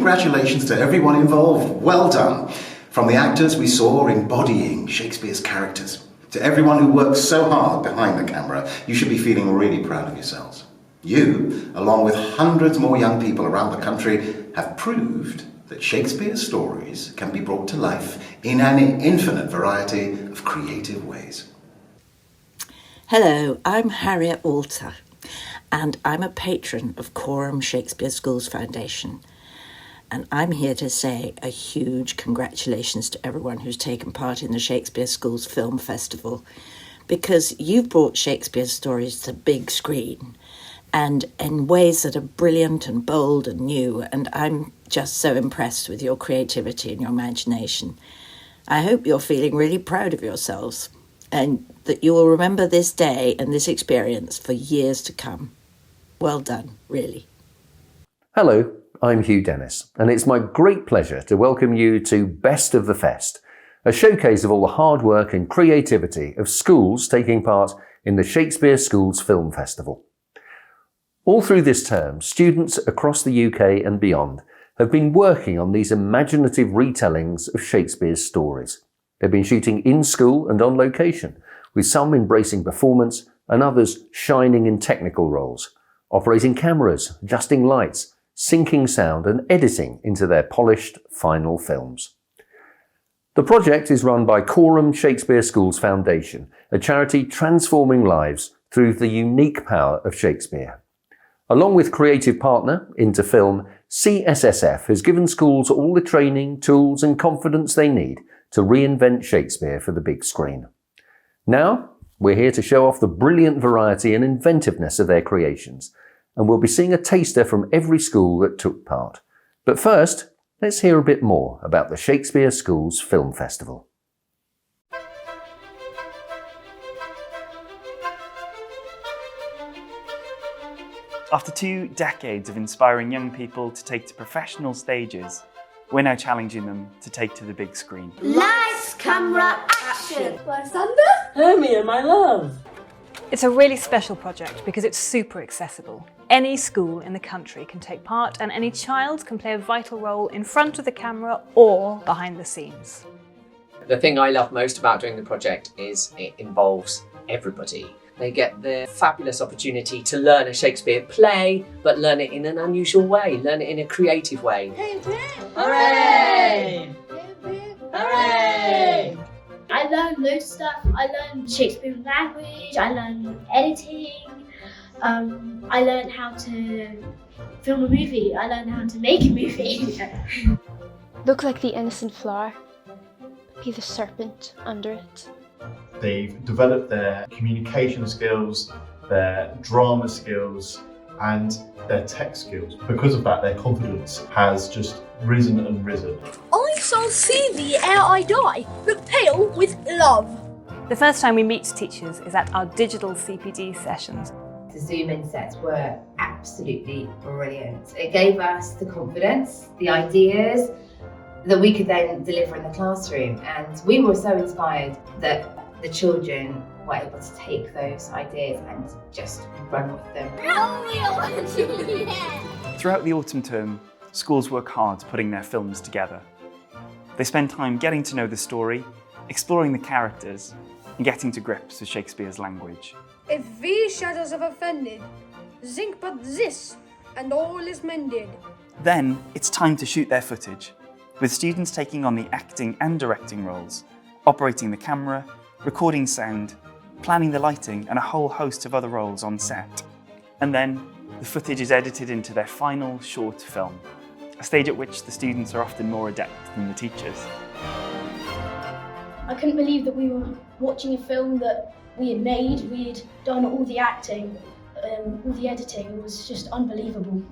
congratulations to everyone involved. Well done. From the actors we saw embodying Shakespeare's characters, to everyone who works so hard behind the camera, you should be feeling really proud of yourselves. You, along with hundreds more young people around the country, have proved that Shakespeare's stories can be brought to life in an infinite variety of creative ways. Hello, I'm Harriet Alter, and I'm a patron of Quorum Shakespeare Schools Foundation. And I'm here to say a huge congratulations to everyone who's taken part in the Shakespeare Schools Film Festival, because you've brought Shakespeare's stories to the big screen and in ways that are brilliant and bold and new, and I'm just so impressed with your creativity and your imagination. I hope you're feeling really proud of yourselves and that you will remember this day and this experience for years to come. Well done, really. Hello, I'm Hugh Dennis, and it's my great pleasure to welcome you to Best of the Fest, a showcase of all the hard work and creativity of schools taking part in the Shakespeare Schools Film Festival. All through this term, students across the UK and beyond have been working on these imaginative retellings of Shakespeare's stories. They've been shooting in school and on location, with some embracing performance and others shining in technical roles, operating cameras, adjusting lights, syncing sound and editing into their polished final films. The project is run by Quorum Shakespeare Schools Foundation, a charity transforming lives through the unique power of Shakespeare. Along with creative partner Into Film, CSSF has given schools all the training, tools and confidence they need to reinvent Shakespeare for the big screen. Now, we're here to show off the brilliant variety and inventiveness of their creations, and we'll be seeing a taster from every school that took part. But first, let's hear a bit more about the Shakespeare Schools Film Festival. After 2 decades of inspiring young people to take to professional stages, we're now challenging them to take to the big screen. Lights, camera, action! Lysander? Hermia, my love. It's a really special project because it's super accessible. Any school in the country can take part and any child can play a vital role in front of the camera or behind the scenes. The thing I love most about doing the project is it involves everybody. They get the fabulous opportunity to learn a Shakespeare play, but learn it in an unusual way, learn it in a creative way. Hooray! Hooray! I learned loads of stuff. I learned Shakespeare language, I learned editing, I learned how to film a movie, I learned how to make a movie. Look like the innocent flower, be the serpent under it. They've developed their communication skills, their drama skills, and their tech skills. Because of that, their confidence has just risen and risen. I shall see thee ere I die, look pale with love. The first time we meet teachers is at our digital CPD sessions. The Zoom-in sets were absolutely brilliant. It gave us the confidence, the ideas that we could then deliver in the classroom, and we were so inspired that the children were able to take those ideas and just run with them. Throughout the autumn term, schools work hard putting their films together. They spend time getting to know the story, exploring the characters, and getting to grips with Shakespeare's language. If these shadows have offended, think but this, and all is mended. Then it's time to shoot their footage, with students taking on the acting and directing roles, operating the camera, recording sound, planning the lighting, and a whole host of other roles on set. And then the footage is edited into their final short film, a stage at which the students are often more adept than the teachers. I couldn't believe that we were watching a film that we had made, we had done all the acting, all the editing. It was just unbelievable.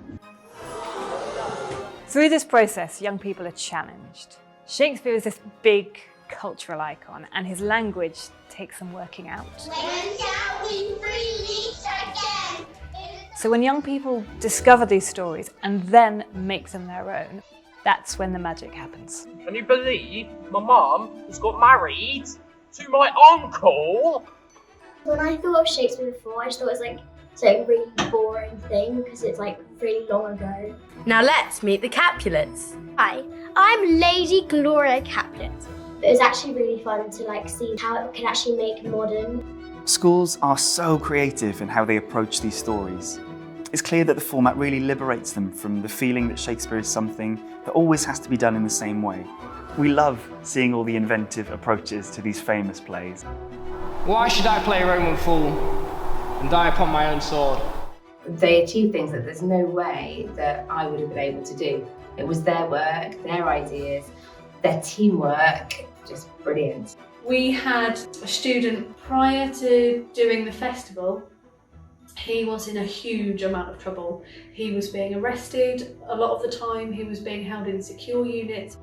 Through this process, young people are challenged. Shakespeare is this big cultural icon, and his language takes some working out. When shall we freely again? So when young people discover these stories and then make them their own, that's when the magic happens. Can you believe my mum has got married to my uncle? When I thought of Shakespeare before, I just thought it was like It's like a really boring thing because it's like really long ago. Now let's meet the Capulets. Hi, I'm Lady Gloria Capulet. It was actually really fun to like see how it can actually make modern. Schools are so creative in how they approach these stories. It's clear that the format really liberates them from the feeling that Shakespeare is something that always has to be done in the same way. We love seeing all the inventive approaches to these famous plays. Why should I play a Roman fool and die upon my own sword? They achieved things that there's no way that I would have been able to do. It was their work, their ideas, their teamwork, just brilliant. We had a student prior to doing the festival. He was in a huge amount of trouble. He was being arrested a lot of the time. He was being held in secure units.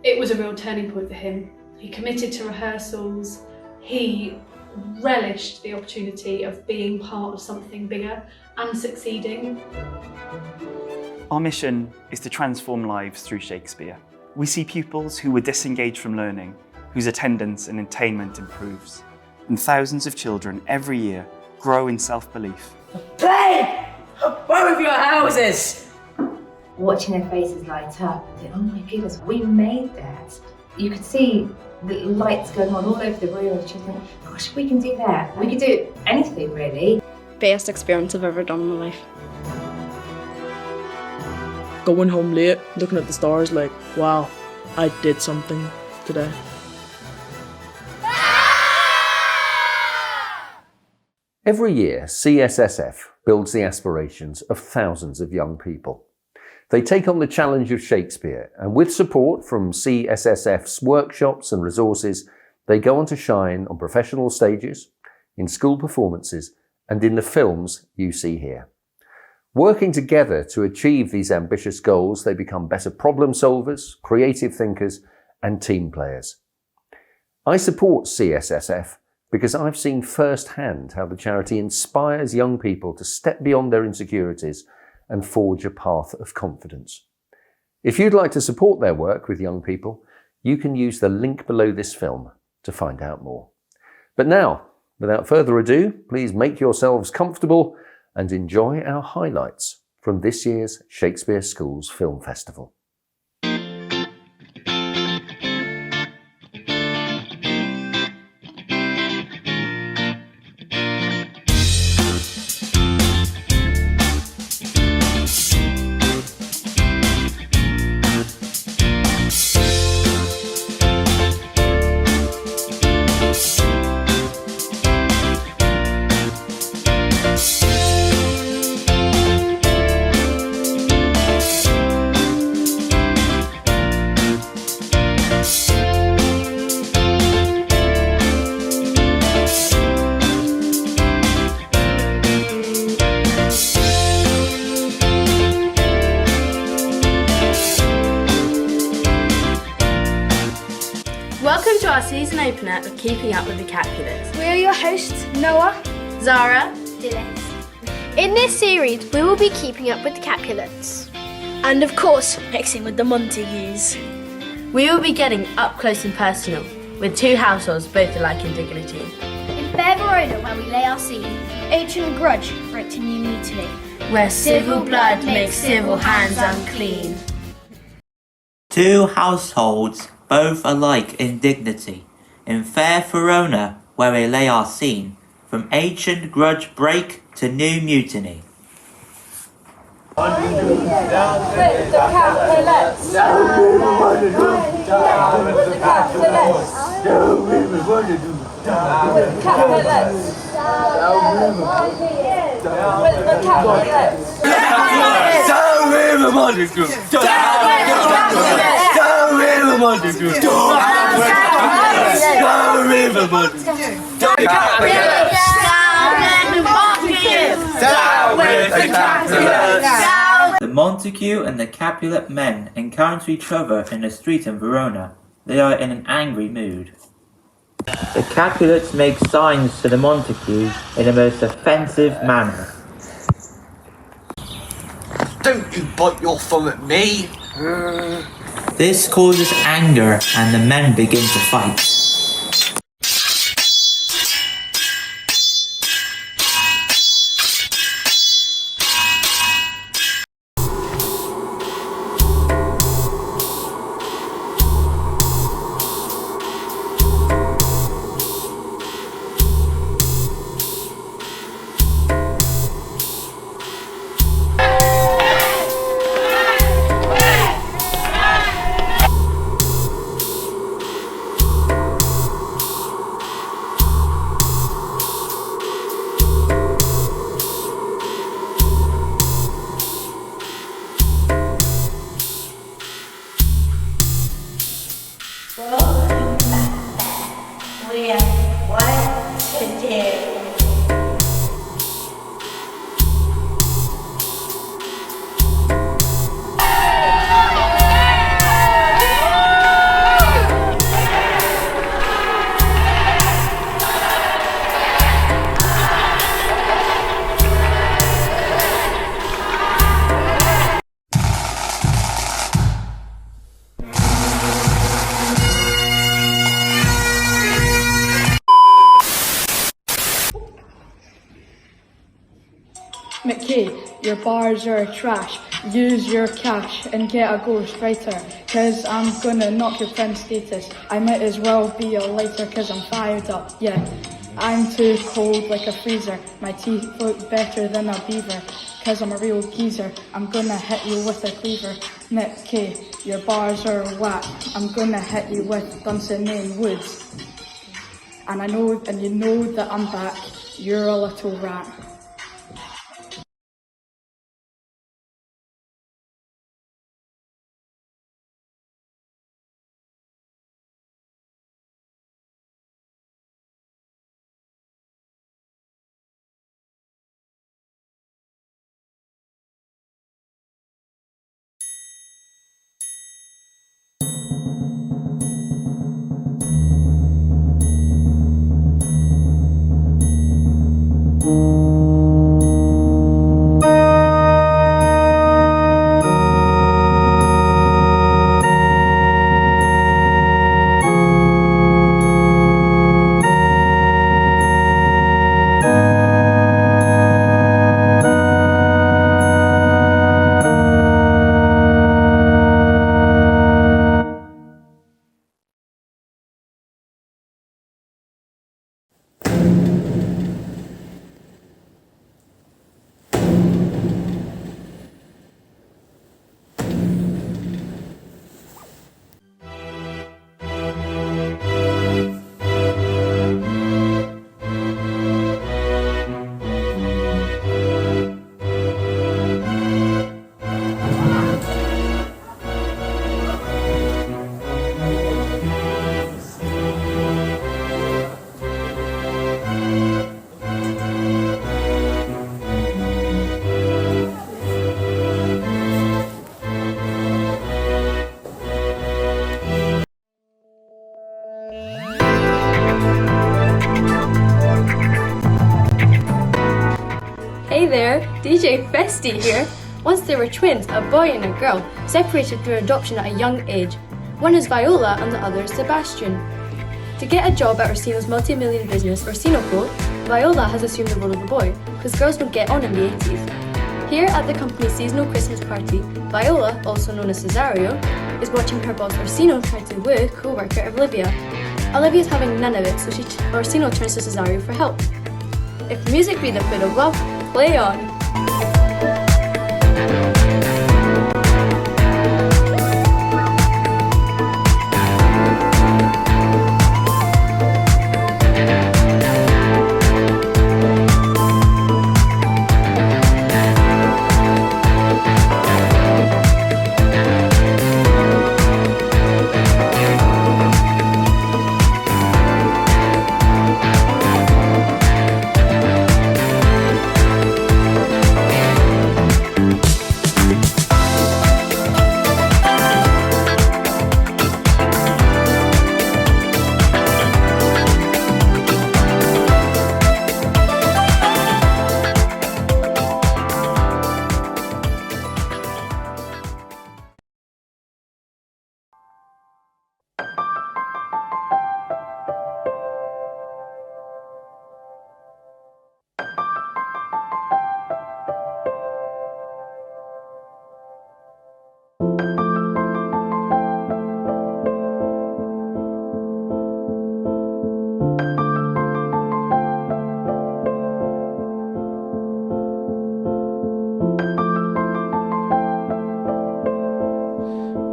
It was a real turning point for him. He committed to rehearsals. He relished the opportunity of being part of something bigger and succeeding. Our mission is to transform lives through Shakespeare. We see pupils who were disengaged from learning, whose attendance and attainment improves. And thousands of children every year grow in self-belief. Play! Both of your houses! Watching their faces light up and think, oh my goodness, we made that. You could see the lights going on all over the room and you think, gosh, we can do that. We could do anything really. Best experience I've ever done in my life. Going home late, looking at the stars like, wow, I did something today. Every year, CSSF builds the aspirations of thousands of young people. They take on the challenge of Shakespeare, and with support from CSSF's workshops and resources, they go on to shine on professional stages, in school performances, and in the films you see here. Working together to achieve these ambitious goals, they become better problem solvers, creative thinkers, and team players. I support CSSF because I've seen firsthand how the charity inspires young people to step beyond their insecurities and forge a path of confidence. If you'd like to support their work with young people, you can use the link below this film to find out more. But now, without further ado, please make yourselves comfortable and enjoy our highlights from this year's Shakespeare Schools Film Festival. Welcome to our season opener of Keeping Up with the Capulets. We're your hosts, Noah, Zara, Dylan. In this series, we will be keeping up with the Capulets. And of course, mixing with the Montagues. We will be getting up close and personal with two households both alike in dignity. In fair Verona, where we lay our scene, ancient grudge break to new mutiny. Where civil blood makes civil hands unclean. Two households, both alike in dignity, in fair Verona, where we lay our scene, from ancient grudge break to new mutiny. Down with the Capulets! Down with the Capulets! Down with the Capulets! Down with the Capulets! Down with the Capulets! Down with the Montague! Down with the Capulets! Down with the Montague! Down with the Montague! Down with the Capulets! The Montague and the Capulet men encounter each other in the street in Verona. They are in an angry mood. The Capulets make signs to the Montague in the most offensive manner. Don't you point your thumb at me! This causes anger and the men begin to fight. we have 1 to 2. McKay, your bars are trash. Use your cash and get a ghostwriter, cause I'm gonna knock your friend's status. I might as well be a lighter cause I'm fired up, yeah. I'm too cold like a freezer. My teeth look better than a beaver, cause I'm a real geezer. I'm gonna hit you with a cleaver. Nick K, your bars are whack. I'm gonna hit you with Dunsinane Woods. And you know that I'm back. You're a little rat. Hey there, DJ Festy here. Once there were twins, a boy and a girl, separated through adoption at a young age. One is Viola and the other is Sebastian. To get a job at Orsino's multi-million business, Orsinoco, Viola has assumed the role of the boy, because girls don't get on in the 80s. Here at the company's seasonal Christmas party, Viola, also known as Cesario, is watching her boss Orsino try to woo co-worker Olivia. Olivia's having none of it, so Orsino turns to Cesario for help. If music be the food of love, play on!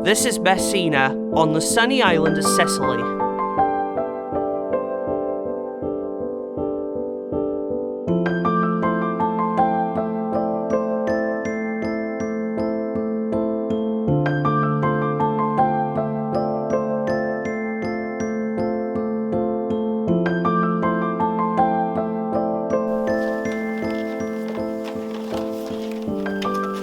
This is Messina on the sunny island of Sicily.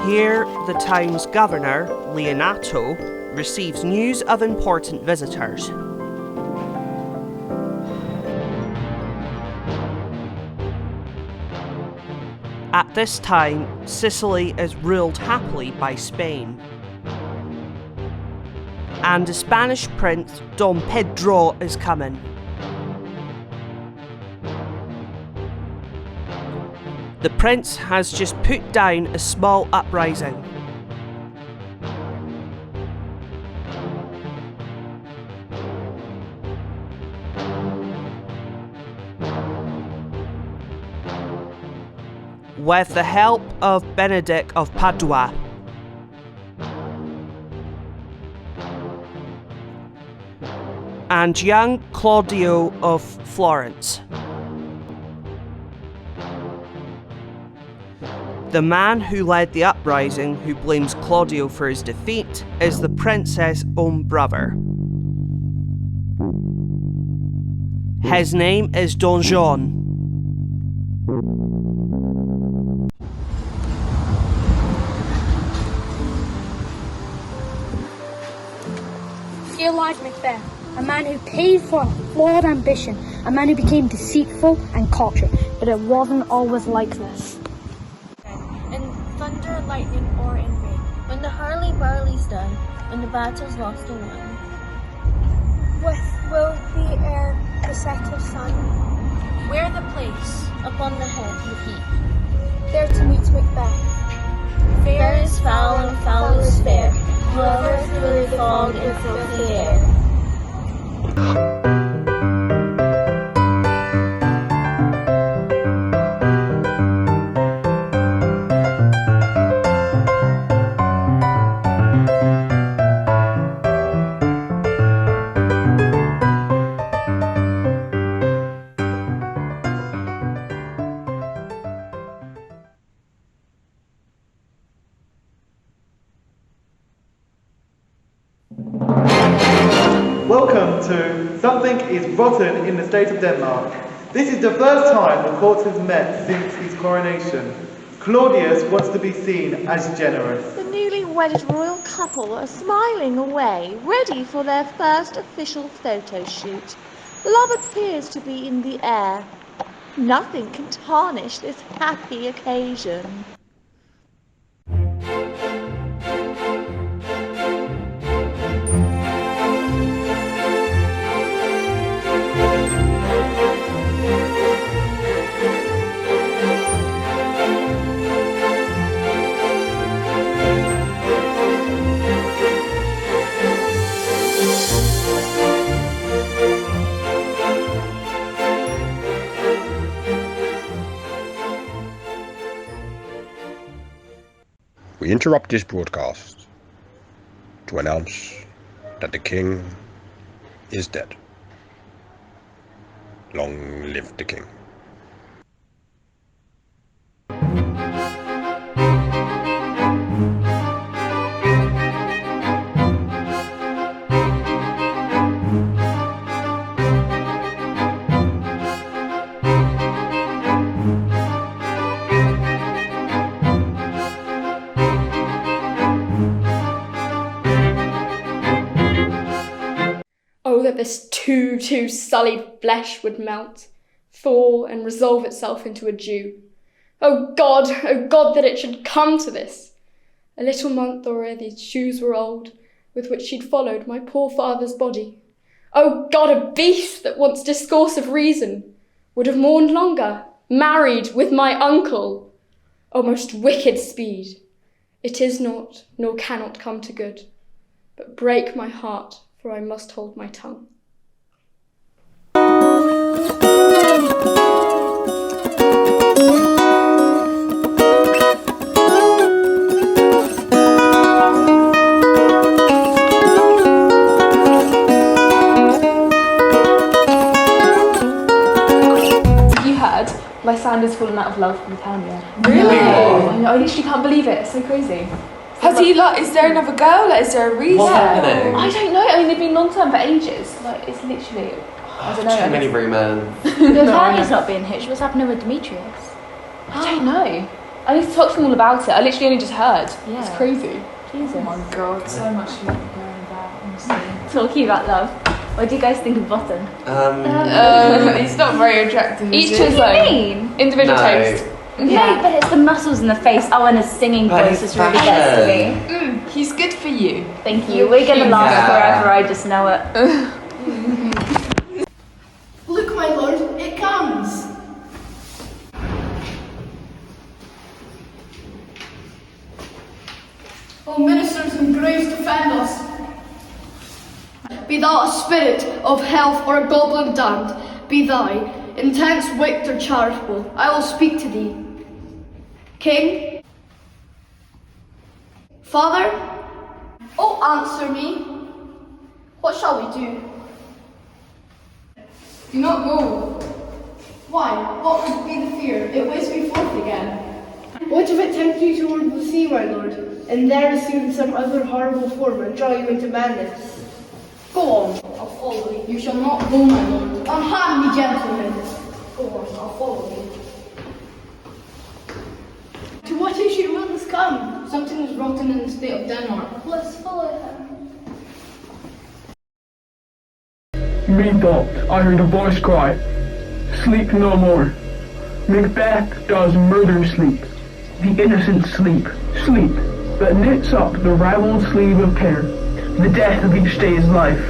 Here, the town's governor, Leonato, receives news of important visitors. At this time, Sicily is ruled happily by Spain. And the Spanish prince, Don Pedro, is coming. The prince has just put down a small uprising. With the help of Benedict of Padua. And young Claudio of Florence. The man who led the uprising, who blames Claudio for his defeat, is the princess' own brother. His name is Don Juan. Here lies Macbeth, a man who paid for a flawed ambition, a man who became deceitful and cocky, but it wasn't always like this. In thunder, lightning, or in rain, when the hurly-burly's done, when the battle's lost or won. Will the air the set of sun? Where the place, upon the head, the heap. There to meet Macbeth. Fair is foul and foul is fair, whoever through the fog and filthy air. Welcome to Something is Rotten in the State of Denmark. This is the first time the court has met since his coronation. Claudius wants to be seen as generous. The newly wedded royal couple are smiling away, ready for their first official photo shoot. Love appears to be in the air. Nothing can tarnish this happy occasion. We interrupt this broadcast to announce that the king is dead. Long live the king. Oh, that this too sullied flesh would melt, thaw, and resolve itself into a dew. Oh God, that it should come to this. A little month or ere these shoes were old, with which she'd followed my poor father's body. Oh God, a beast that wants discourse of reason, would have mourned longer, married with my uncle. O most wicked speed, it is not, nor cannot come to good, but break my heart, for I must hold my tongue. My sand has fallen out of love with Tanya. Really? No. I literally can't believe it. It's so crazy. Has he, is there another girl? Is there a reason? I don't know. I mean, they've been long-term for ages. It's literally, I don't know. Too many rumours. Tanya's not being hitched. What's happening with Demetrius? I don't know. I need to talk to them all about it. I literally only just heard. Yeah. It's crazy. Jesus. Oh my god. So much love going about, honestly. Talking about love, what do you guys think of Bottom? He's not very attractive. Each What do his you own. mean? Individual taste. No, but it's the muscles in the face. Oh, and his singing voice is really gets to me. He's good for you. Thank you. We're gonna last forever. I just know it. Look, my lord, it comes. O ministers and graves, defend us. Be thou a spirit of health or a goblin damned, be thy intense, wicked, or charitable, I will speak to thee. King? Father? Oh, answer me. What shall we do? Do not go. Why? What would be the fear? It waves me forth again. What if it tempt you toward the sea, my lord, and there assume some other horrible form and draw you into madness? Go on, I'll follow you. You shall not go, my lord. Unhand me, gentlemen. Go on, I'll follow you. To what issue will this come? Something is rotten in the state of Denmark. Let's follow him. Methought I heard a voice cry, "Sleep no more." Macbeth does murder sleep, the innocent sleep, sleep that knits up the raveled sleeve of care, the death of each day's life.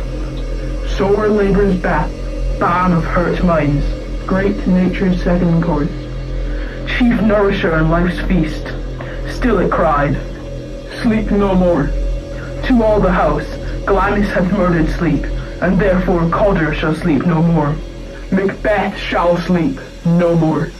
Sore labour's bath, ban of hurt minds, great nature's second course, chief nourisher in life's feast, still it cried, "Sleep no more." To all the house, Glamis hath murdered sleep, and therefore Codger shall sleep no more. Macbeth shall sleep no more.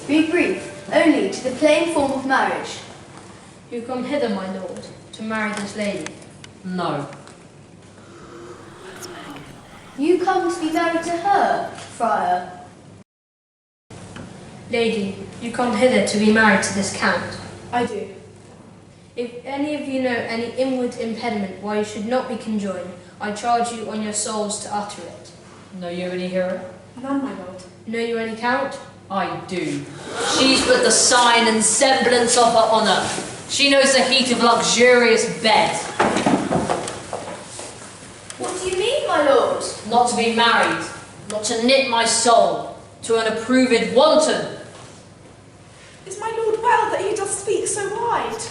Be brief, only to the plain form of marriage. You come hither, my lord, to marry this lady. No. You come to be married to her, friar. Lady, you come hither to be married to this count. I do. If any of you know any inward impediment why you should not be conjoined, I charge you on your souls to utter it. Know you any hero? None, my lord. Know you any count? I do. She's but the sign and semblance of her honour. She knows the heat of luxurious bed. What do you mean, my lord? Not to be married, not to knit my soul to an approved wanton. Is my lord well that he does speak so wide?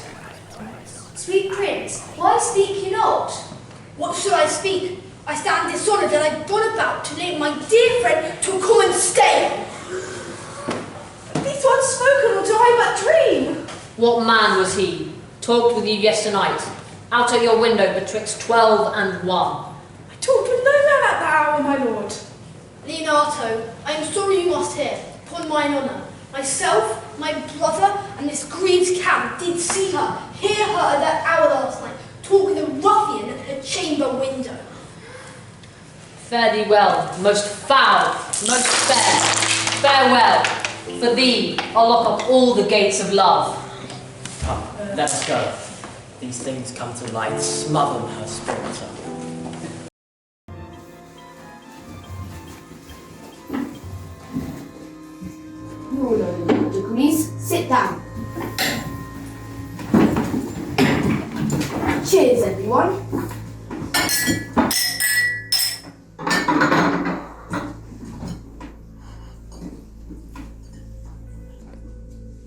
Sweet prince, why speak you not? What should I speak? I stand dishonoured and I've gone about to lead my dear friend to a common stale. These words spoken, or do I but dream? What man was he? Talked with you yesternight, out at your window betwixt 12 and 1. I talked with no man at that hour, my lord. Leonato, I am sorry you must hear, upon mine honour. Myself, my brother, and this grieved count did see her, hear her at that hour last night, talk with a ruffian at her chamber window. Fare thee well, most foul, most fair. Farewell. For thee, I'll lock up all the gates of love. Come, let us go. These things come to light, smother her spirit up. Please sit down. Cheers, everyone.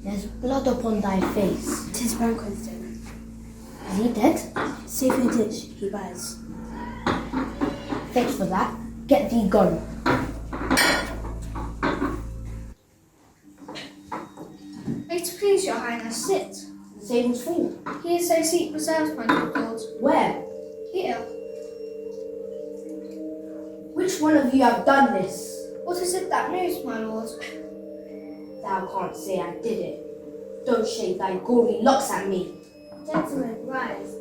There's blood upon thy face. 'Tis Banquo's dinner. Is he dead? Safe in a dish, he bides. Thanks for that. Get thee gone. May it please your highness, sit. The table's full. Here is a seat reserved, my good lord. Where? Here. Which one of you have done this? What is it that moves, my lord? Thou can't say I did it. Don't shake thy gory locks at me. Gentlemen, rise.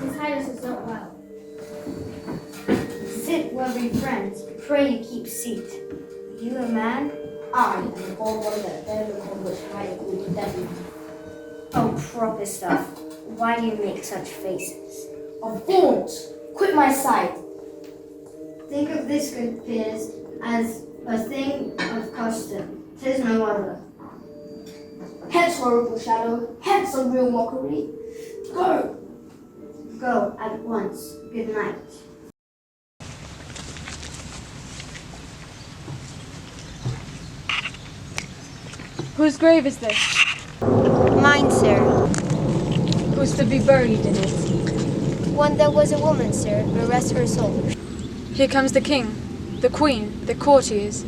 His highness is not well. Sit, worthy friends. Pray keep seat. You a man? I am the bold one that bear the call which might called the devil. Oh, proper stuff. Why do you make such faces? Avaunt! Quit my sight. Think of this, good peers, as a thing of custom. 'Tis no other. Hence, horrible shadow. Hence, a real mockery. Go! Go at once. Good night. Whose grave is this? Mine, sir. Who's to be buried in it? One that was a woman, sir, but rest her soul. Here comes the king, the queen, the courtiers.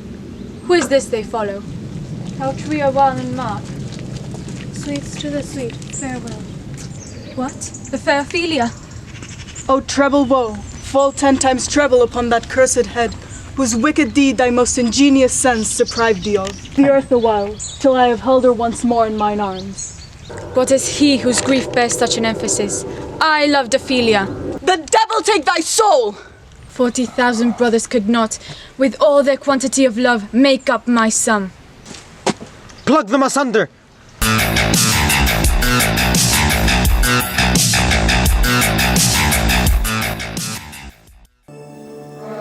Who is this they follow? How true are well in mark. Sweets to the sweet, farewell. What? The fair Ophelia? O treble woe, fall 10 times treble upon that cursed head, whose wicked deed thy most ingenious sense deprived thee of. The earth awhile, till I have held her once more in mine arms. What is he whose grief bears such an emphasis? I loved Ophelia. The devil take thy soul! 40,000 brothers could not, with all their quantity of love, make up my sum. Plug them asunder!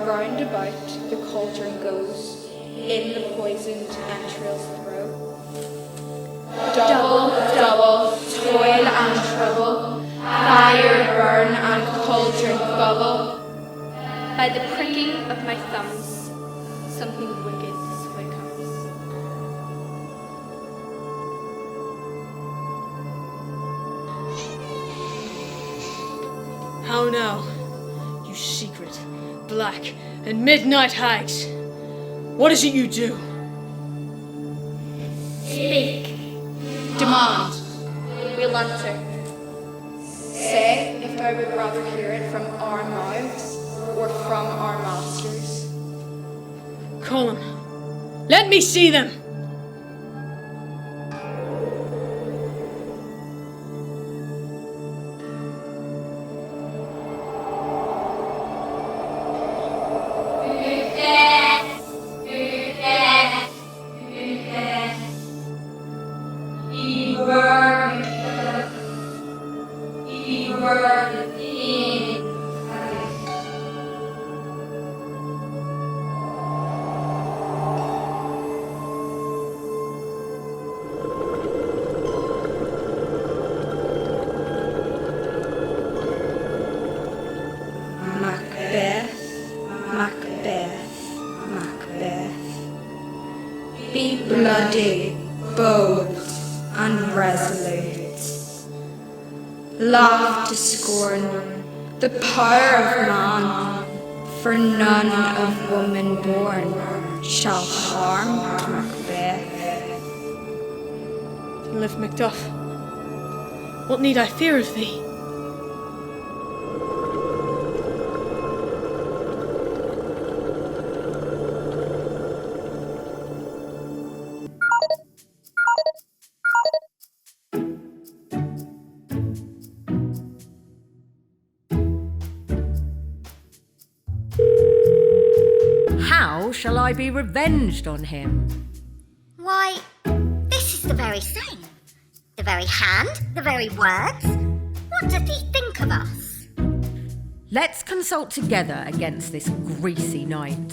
Round about the cauldron goes, in the poisoned entrails throw. Double, double, toil and trouble, fire burn and cauldron bubble. By the pricking of my thumbs, something wicked this way comes. How now, you secret, black, and midnight hags? What is it you do? Speak. Demand. We'll answer. Say if I would rather hear it from our mouths or from our masters. Call them. Let me see them! Be bloody, bold, and resolute. Laugh to scorn the power of man, for none of woman born shall harm Macbeth. Lift Macduff, what need I fear of thee? How shall I be revenged on him? Why, this is the very same. The very hand, the very words. What doth he think of us? Let's consult together against this greasy knight.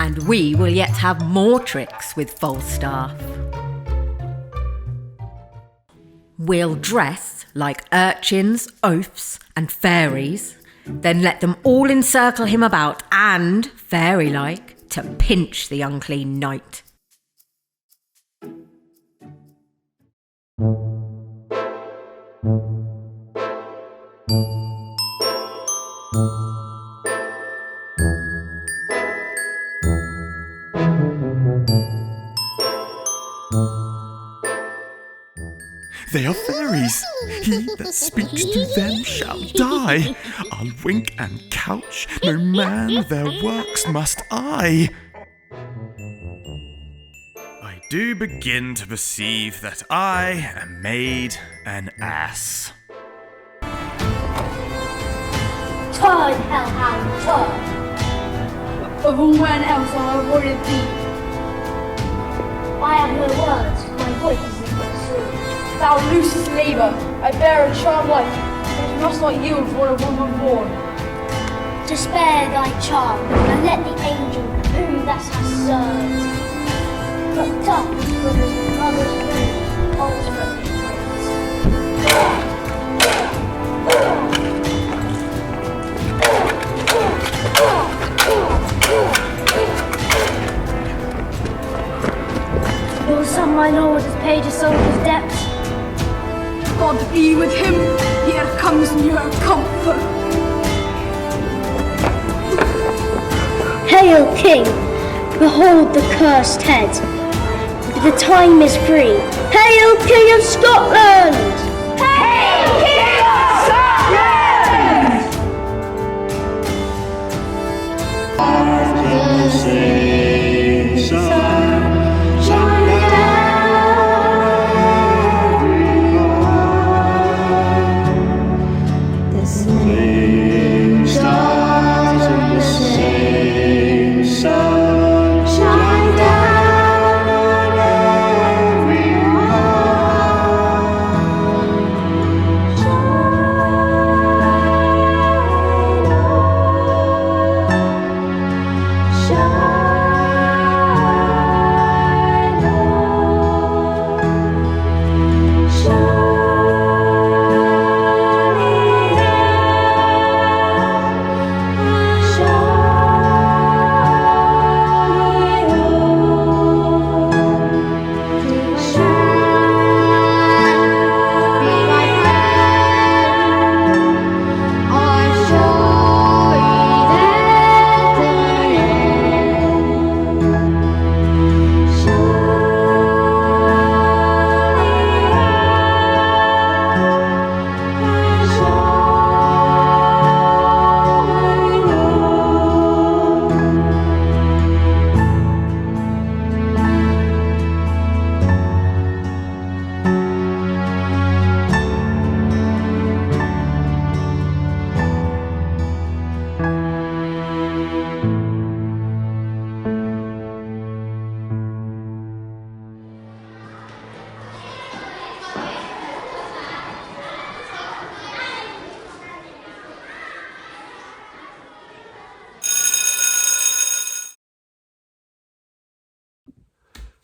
And we will yet have more tricks with Falstaff. We'll dress like urchins, oafs, and fairies, then let them all encircle him about and, fairy-like, to pinch the unclean knight. They are fairies. He that speaks to them shall die. I'll wink and couch, no man their works must eye. I do begin to perceive that I am made an ass. Turn, hellhound, turn! Of all men else I avoided thee. I have no words, my voice is in my soul. Thou loosest labour, I bear a charmed life, but must not yield for a woman born. To spare thy charm, and let the angel whom thou hast served. But tough was his mother's food, ultimate Your son, my lord, has paid a soldier's debt. God be with him. Here comes your comfort. Hail, King! Behold the cursed head. The time is free. Hail, King of Scotland! Hail, King of Scotland!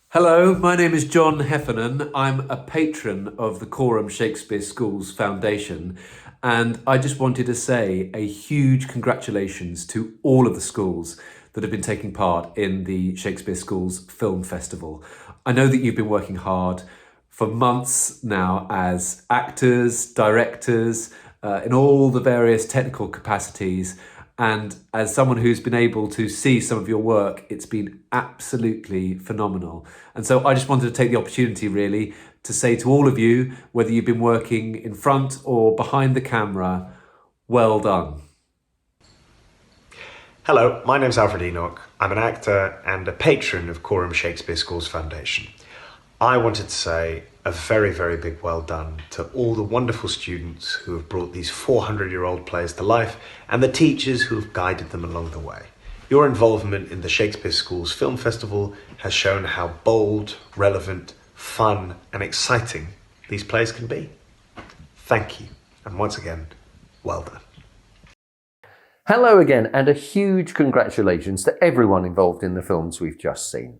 Hello, my name is John Heffernan. I'm a patron of the Coram Shakespeare Schools Foundation, and I just wanted to say a huge congratulations to all of the schools that have been taking part in the Shakespeare Schools Film Festival. I know that you've been working hard for months now as actors, directors, in all the various technical capacities. And as someone who's been able to see some of your work, it's been absolutely phenomenal. And so I just wanted to take the opportunity really to say to all of you, whether you've been working in front or behind the camera, well done. Hello, my name's Alfred Enoch. I'm an actor and a patron of Coram Shakespeare Schools Foundation. I wanted to say a very, very big well done to all the wonderful students who have brought these 400-year-old plays to life and the teachers who have guided them along the way. Your involvement in the Shakespeare Schools Film Festival has shown how bold, relevant, fun and exciting these plays can be. Thank you, and once again, well done. Hello again, and a huge congratulations to everyone involved in the films we've just seen.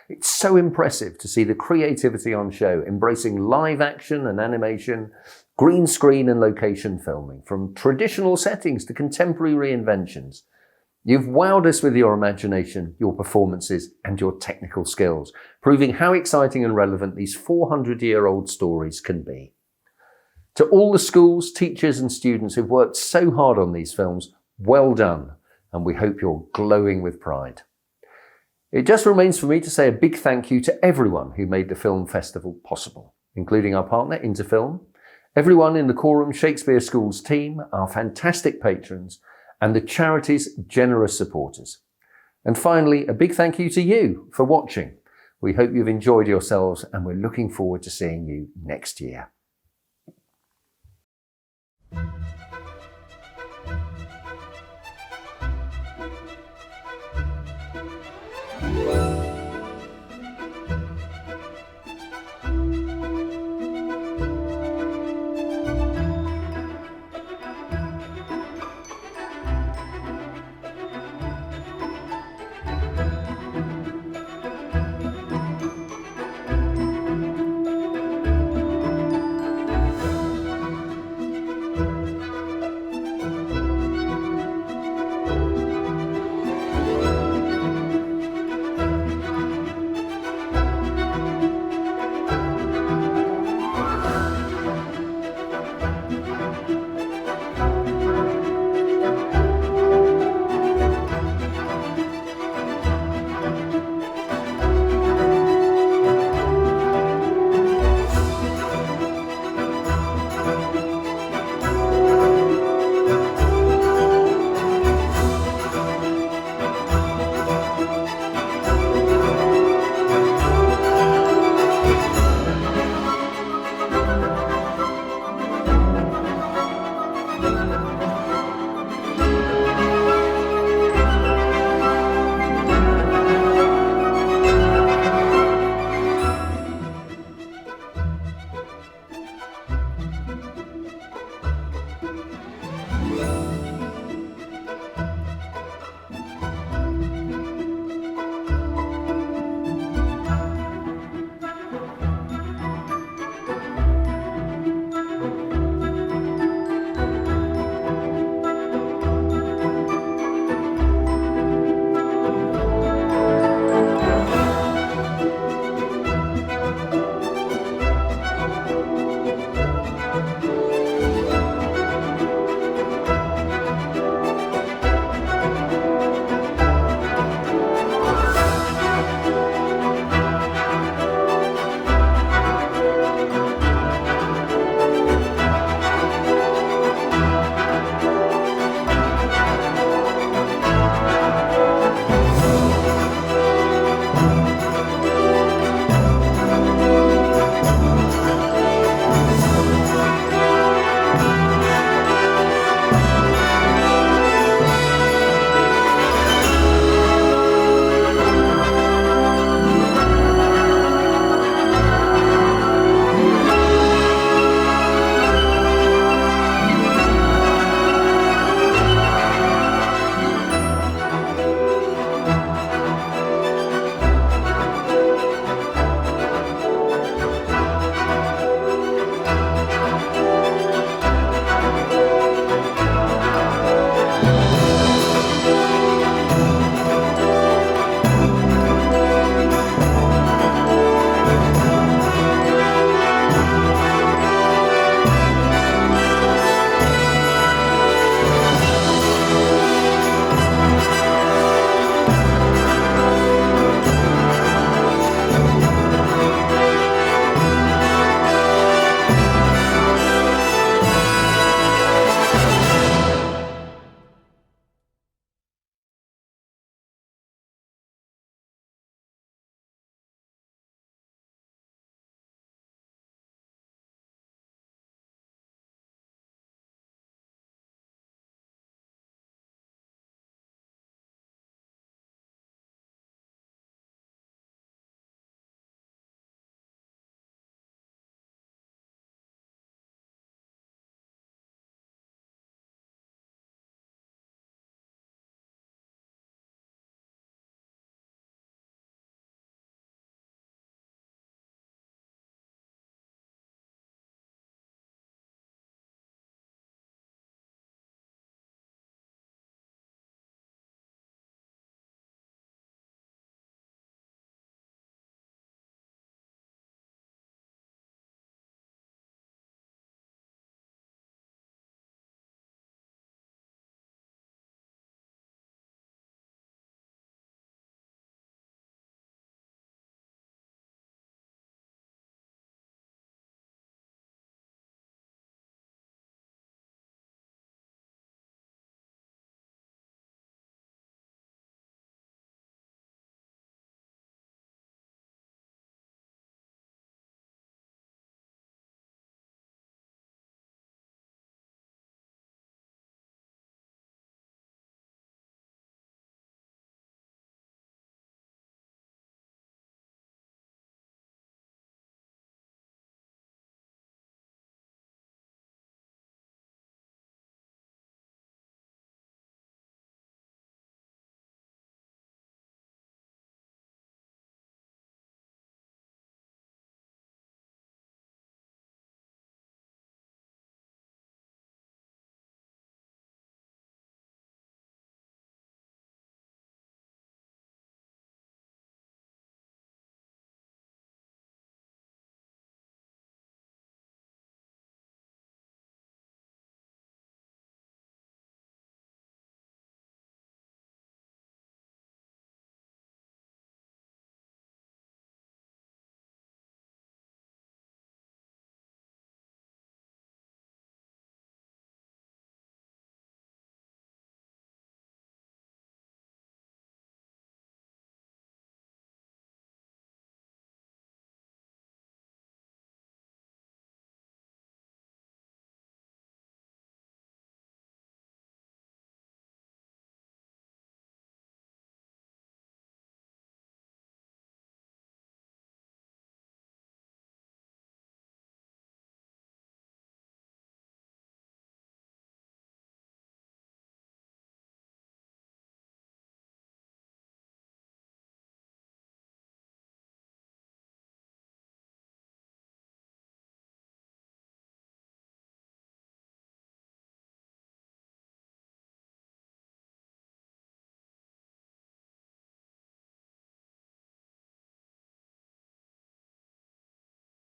It's so impressive to see the creativity on show, embracing live action and animation, green screen and location filming, from traditional settings to contemporary reinventions. You've wowed us with your imagination, your performances, and your technical skills, proving how exciting and relevant these 400-year-old stories can be. To all the schools, teachers, and students who've worked so hard on these films, well done, and we hope you're glowing with pride. It just remains for me to say a big thank you to everyone who made the film festival possible, including our partner Interfilm, everyone in the Coram Shakespeare Schools team, our fantastic patrons, and the charity's generous supporters. And finally, a big thank you to you for watching. We hope you've enjoyed yourselves, and we're looking forward to seeing you next year.